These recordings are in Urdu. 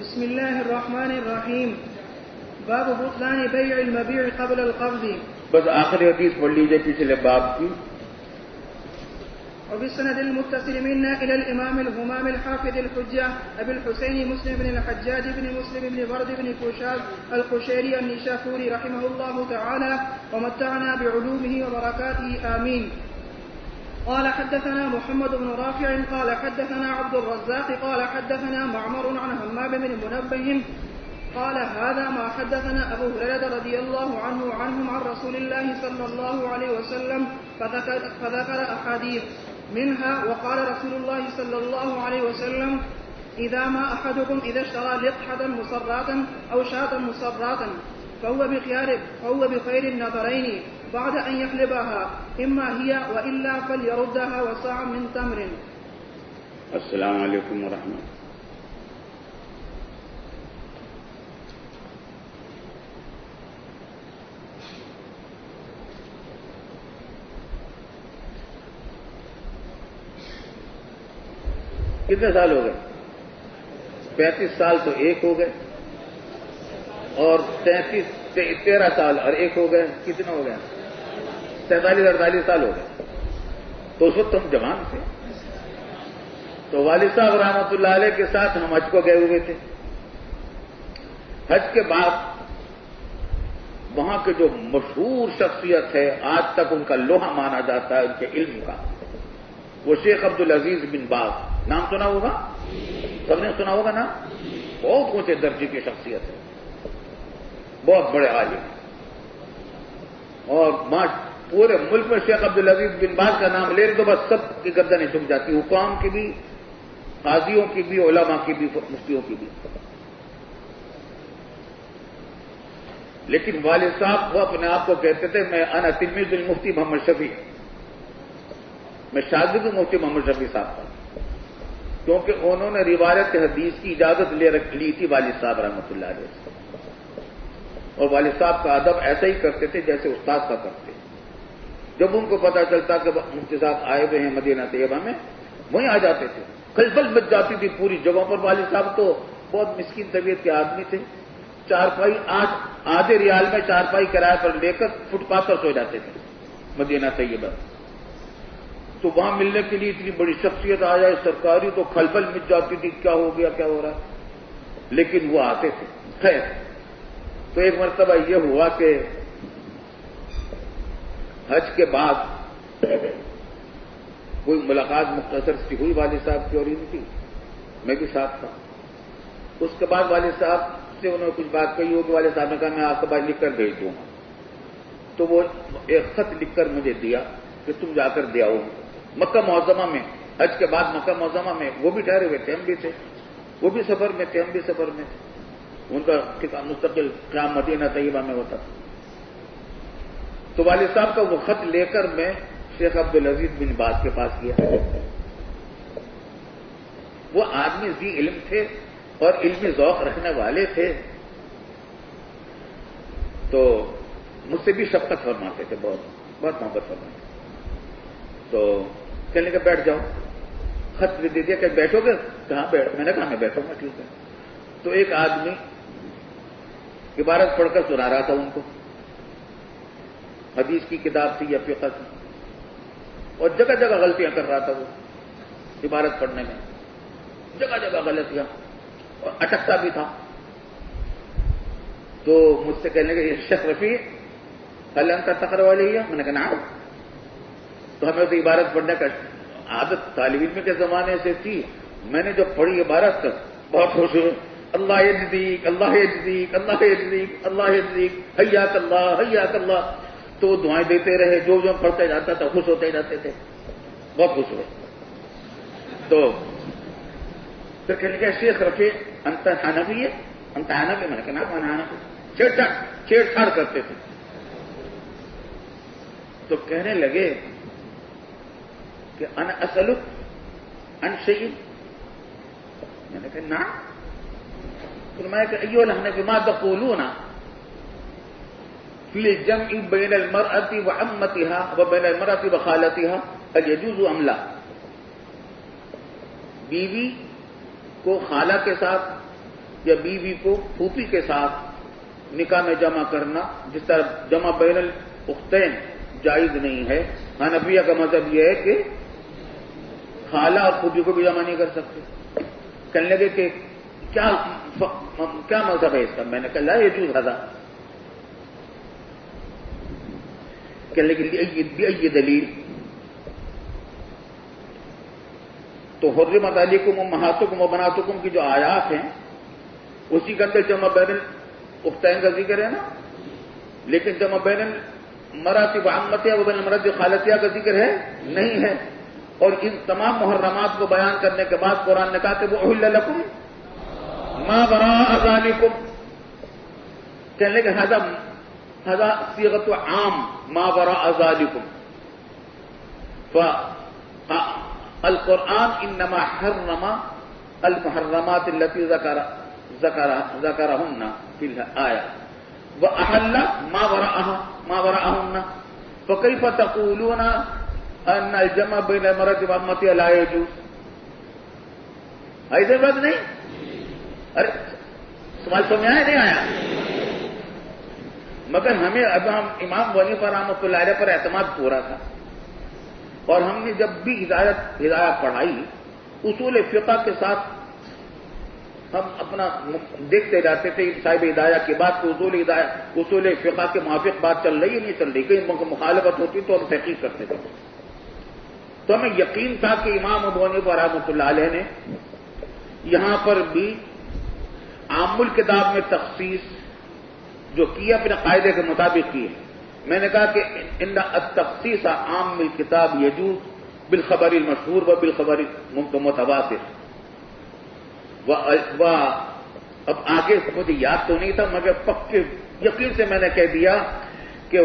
بسم الله الرحمن الرحيم. باب بطلان بيع المبيع قبل القبض. بس آخری حدیث پڑھ لیجیے پچھلے باب کی. وبالسند المتصل منا إلى الإمام الهمام الحافظ الحجة أبي الحسين مسلم بن الحجاج بن مسلم بن برد بن كوشاب القشيري النيشابوري رحمه الله تعالى ومتعنا بعلومه وبركاته آمين. قال حدثنا محمد بن رافع قال حدثنا عبد الرزاق قال حدثنا معمر عن همام بن منبه قال هذا ما حدثنا أبو هريرة رضي الله عنه عنهم عن رسول الله صلى الله عليه وسلم فذكر أحاديث منها وقال رسول الله صلى الله عليه وسلم إذا ما أحدكم إذا اشترى لقحة مصراتا أو شاة مصراتا فهو بخير النظرين بعد أن يحلبها إما هي وإلا فليردها وصاع من تمر. السلام علیکم ورحمۃ اللہ. کتنے سال ہو گئے؟ 35 سال تو ایک ہو گئے اور 13 سال اور ایک ہو گئے. کتنے ہو گئے؟ 47-48 سال ہو گئے. تو اس وقت ہم جوان تھے. تو والد صاحب رحمۃ اللہ علیہ کے ساتھ ہم حج کو گئے ہوئے تھے. حج کے بعد وہاں کے جو مشہور شخصیت ہے، آج تک ان کا لوہا مانا جاتا ہے ان کے علم کا، وہ شیخ عبدالعزیز بن باز. نام سنا ہوگا؟ سب نے سنا ہوگا نا؟ بہت اونچے درجے کی شخصیت ہے، بہت بڑے عالم ہیں. اور پورے ملک میں شیخ عبدالعزیز بن باز کا نام لے تو بس سب کی گردنیں جھک جاتی، حکام کی بھی، قاضیوں کی بھی، علماء کی بھی، مفتیوں کی بھی. لیکن والد صاحب وہ اپنے آپ کو کہتے تھے میں انا تلمیذ المفتی محمد شفیع، میں شاگرد مفتی محمد شفیع صاحب کا، کیونکہ انہوں نے روایت حدیث کی اجازت لی تھی والد صاحب رحمۃ اللہ علیہ سے. اور والد صاحب کا ادب ایسا ہی کرتے تھے جیسے استاد کا کرتے. جب ان کو پتا چلتا کہ مفتی صاحب آئے ہوئے ہیں مدینہ طیبہ میں، وہیں آ جاتے تھے. خلبل مچ جاتی تھی پوری جگہوں پر. والد صاحب تو بہت مسکین طبیعت کے آدمی تھے. چارپائی آدھے ریال میں چارپائی کرایہ پر لے کر فٹ پاتھ پر سو جاتے تھے مدینہ طیبہ. تو وہاں ملنے کے لیے اتنی بڑی شخصیت آ جائے سرکاری تو خلبل مچ جاتی تھی، کیا ہو گیا کیا ہو رہا. لیکن وہ آتے تھے. خیر، تو ایک مرتبہ یہ ہوا کہ حج کے بعد کوئی ملاقات مختصر سی ہوئی والد صاحب کی اور ان کی، میں بھی ساتھ تھا. اس کے بعد والد صاحب سے انہوں نے کچھ بات کہی ہوگی. والد صاحب نے کہا میں آپ کے بعد لکھ کر بھیج دوں گا. تو وہ ایک خط لکھ کر مجھے دیا کہ تم جا کر دے آؤ. مکہ معظمہ میں، حج کے بعد مکہ معظمہ میں وہ بھی ٹھہرے ہوئے تھے، ہم بھی تھے. وہ بھی سفر میں تھے، ہم بھی سفر میں تھے. ان کا مستقل قیام مدینہ طیبہ میں ہوتا تھا. تو والد صاحب کا وہ خط لے کر میں شیخ عبدالعزیز بن باز کے پاس گیا. وہ آدمی ذی علم تھے اور علمی ذوق رکھنے والے تھے. تو مجھ سے بھی شفقت فرماتے تھے، بہت بہت محبت فرماتے. تو کہنے کا بیٹھ جاؤ. خط بھی دے دیا کہ بیٹھو گے؟ کہاں بیٹھ؟ میں نے کہا میں بیٹھوں گا. ٹھیک ہے. تو ایک آدمی عبارت پڑھ کر سنا رہا تھا ان کو. حدیث کی کتاب تھی یا فقہ تھی، اور جگہ جگہ غلطیاں کر رہا تھا. وہ عبارت پڑھنے میں جگہ جگہ غلطیاں، اور اٹکتا بھی تھا. تو مجھ سے کہنے لگے شیخ رفیع هل انت تقرأ علیہ؟ میں نے کہا نعم. تو ہمیں تو عبارت پڑھنے کا عادت طالب علم کے زمانے سے تھی. میں نے جو پڑھی عبارت بہت خوش ہوئی. اللہ یجزیک اللہ یجزیک اللہ یجزیک اللہ یجزیک حیاک اللہ حیاک اللہ. تو دعائیں دیتے رہے. جو پڑھتے جاتا تھا خوش ہوتے جاتے تھے. بہت خوش ہوئے. تو پھر کہنے لگا شیخ رفیع انت حنفی ہے؟ انت حنفی؟ میں نے کہا نعم انا حنفی. چھیڑ چھاڑ کرتے تھے. تو کہنے لگے کہ انا اسألک عن شیء. میں نے کہا نعم. فرمایا کہ ایھا الحنفی ما تقولون فی الجمع بین المرأة وعمتها وبین المرأة وخالتها هل يجوز ام لا؟ بیوی کو خالہ کے ساتھ یا بیوی کو پھوپھی کے ساتھ نکاح میں جمع کرنا، جس طرح جمع بین الاختین جائز نہیں ہے، حنفیہ کا مذہب یہ ہے کہ خالہ اور پھوپھی کو بھی جمع نہیں کر سکتے۔ کہنے لگے کہ کیا مذہب ہے اس کا؟ میں نے کہا لا یجوز ھذا۔ کہنے لگے بأي دلیل؟ تو حرمت علیکم امہاتکم وبناتکم کی جو آیات ہیں اسی کا اندر جمع بین الاختین کا ذکر ہے نا، لیکن جمع بین المرأۃ وعمتها وبین المرأۃ خالتها کا ذکر ہے نہیں ہے۔ اور ان تمام محرمات کو بیان کرنے کے بعد قرآن نے کہا کہ وہ احل لکم ما وراء ذالکم، کہنے لگے ھذا صیغۃ عام ما وراء ذالکم، القرآن انما حرم المحرمات التي ذكرهن في الآية وأحل ما وراءهن، فكيف تقولون ان الجمع بين المرأة وامتها لا يجوز؟ ایسے بات نہیں؟ ارے سوال سمجھ آیا نہیں آیا؟ مگر ہمیں اب ہم امام ابو حنیفہ رحمۃ اللہ علیہ پر اعتماد پورا تھا، اور ہم نے جب بھی ہدایت پڑھائی اصول فقہ کے ساتھ ہم اپنا دیکھتے جاتے تھے صاحب ہدایہ کی بات کو اصول فقہ کے موافق بات چل رہی ہے نہیں چل رہی، کہیں مخالفت ہوتی تو ہم تحقیق کرتے تھے۔ تو ہمیں یقین تھا کہ امام ابو حنیفہ رحمۃ اللہ علیہ نے یہاں پر بھی عام الکتاب میں تخصیص جو کی اپنے قاعدے کے مطابق کی ہے۔ میں نے کہا کہ ان التخصیص عام الکتاب یجوز بالخبر المشہور و بالخبر المتواتر، اب آگے مجھے یاد تو نہیں تھا مگر پکے یقین سے میں نے کہہ دیا کہ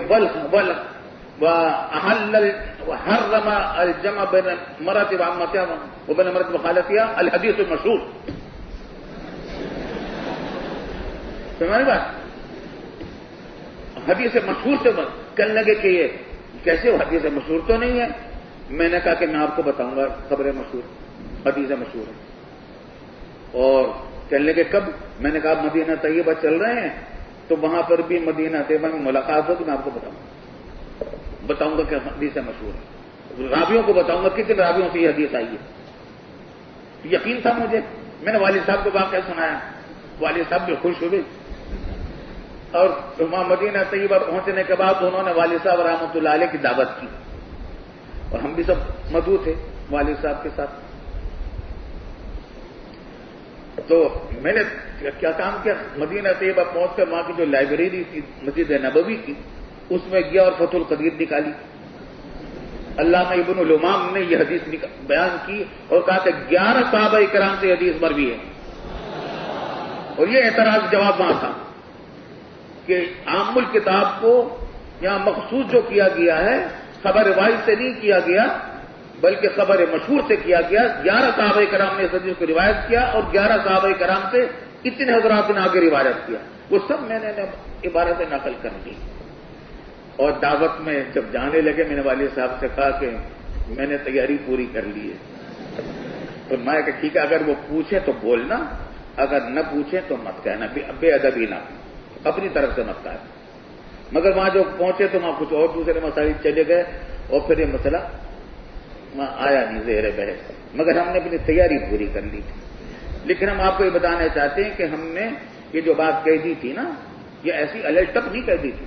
حرم الجمع بین المرأۃ وعمتها وبین المرأۃ وخالتها الحدیث المشہور۔ تمہاری بات حدیث مشہور سے کہنے لگے کہ یہ کیسے حدیث مشہور تو نہیں ہے؟ میں نے کہا کہ میں آپ کو بتاؤں گا خبر مشہور حدیث مشہور ہے۔ اور کہنے لگے کب؟ میں نے کہا مدینہ طیبہ چل رہے ہیں تو وہاں پر بھی مدینہ طیبہ میں ملاقات ہوگی، میں آپ کو بتاؤں گا کہ حدیث مشہور ہے، راویوں کو بتاؤں گا کتنے راویوں سے یہ حدیث آئی ہے۔ یقین تھا مجھے، میں نے والد صاحب کو واقعہ سنایا، والد صاحب بھی خوش ہوئے، اور وہاں مدینہ طیبہ پہنچنے کے بعد انہوں نے والد صاحب رحمۃ اللہ علیہ کی دعوت کی، اور ہم بھی سب مدعو تھے والد صاحب کے ساتھ۔ تو میں نے کیا کام کیا، مدینہ طیبہ پہنچ کر وہاں کی جو لائبریری تھی مسجد نبوی کی اس میں گیا اور فتح القدیر نکالی۔ علامہ ابن الامام نے یہ حدیث بیان کی اور کہا کہ 11 صحابہ کرام سے حدیث مروی ہے، اور یہ اعتراض جواب وہاں تھا کہ عام الکتاب کو یہاں مخصوص جو کیا گیا ہے خبر واحد سے نہیں کیا گیا بلکہ خبر مشہور سے کیا گیا۔ 11 صحابہ کرام نے اس حدیث کو روایت کیا اور 11 صحابہ کرام سے اتنے حضرات نے آگے روایت کیا، وہ سب میں نے عبارتیں نقل کر دی۔ اور دعوت میں جب جانے لگے میں نے والد صاحب سے کہا کہ میں نے تیاری پوری کر لی ہے، تو میں کہ ٹھیک ہے اگر وہ پوچھیں تو بولنا، اگر نہ پوچھیں تو مت کہنا، بے ادبی نہ، اپنی طرف سے مت کہنا۔ مگر وہاں جو پہنچے تو وہاں کچھ اور دوسرے مسائل چلے گئے اور پھر یہ مسئلہ وہاں آیا نہیں زیر بحث، مگر ہم نے اپنی تیاری پوری کر لی تھی۔ لیکن ہم آپ کو یہ بتانا چاہتے ہیں کہ ہم نے یہ جو بات کہہ دی تھی نا، یہ ایسی الٹ تک نہیں کہہ دی تھی،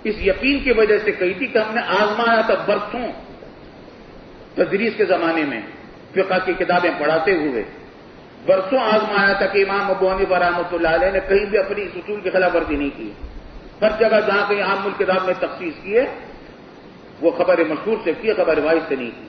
اس یقین کی وجہ سے کہی تھی کہ ہم نے آزمایا تھا برسوں تدریس کے زمانے میں فقہ کی کتابیں پڑھاتے ہوئے، برسوں آزمایا تھا کہ امام ابو حنیفہ رحمۃ اللہ علیہ نے کہیں بھی اپنی اس اصول کی خلاف ورزی نہیں کی۔ ہر جگہ جہاں کہیں عام الکتاب میں تخصیص کی ہے وہ خبر مشہور سے کی، خبر واحد سے نہیں کی۔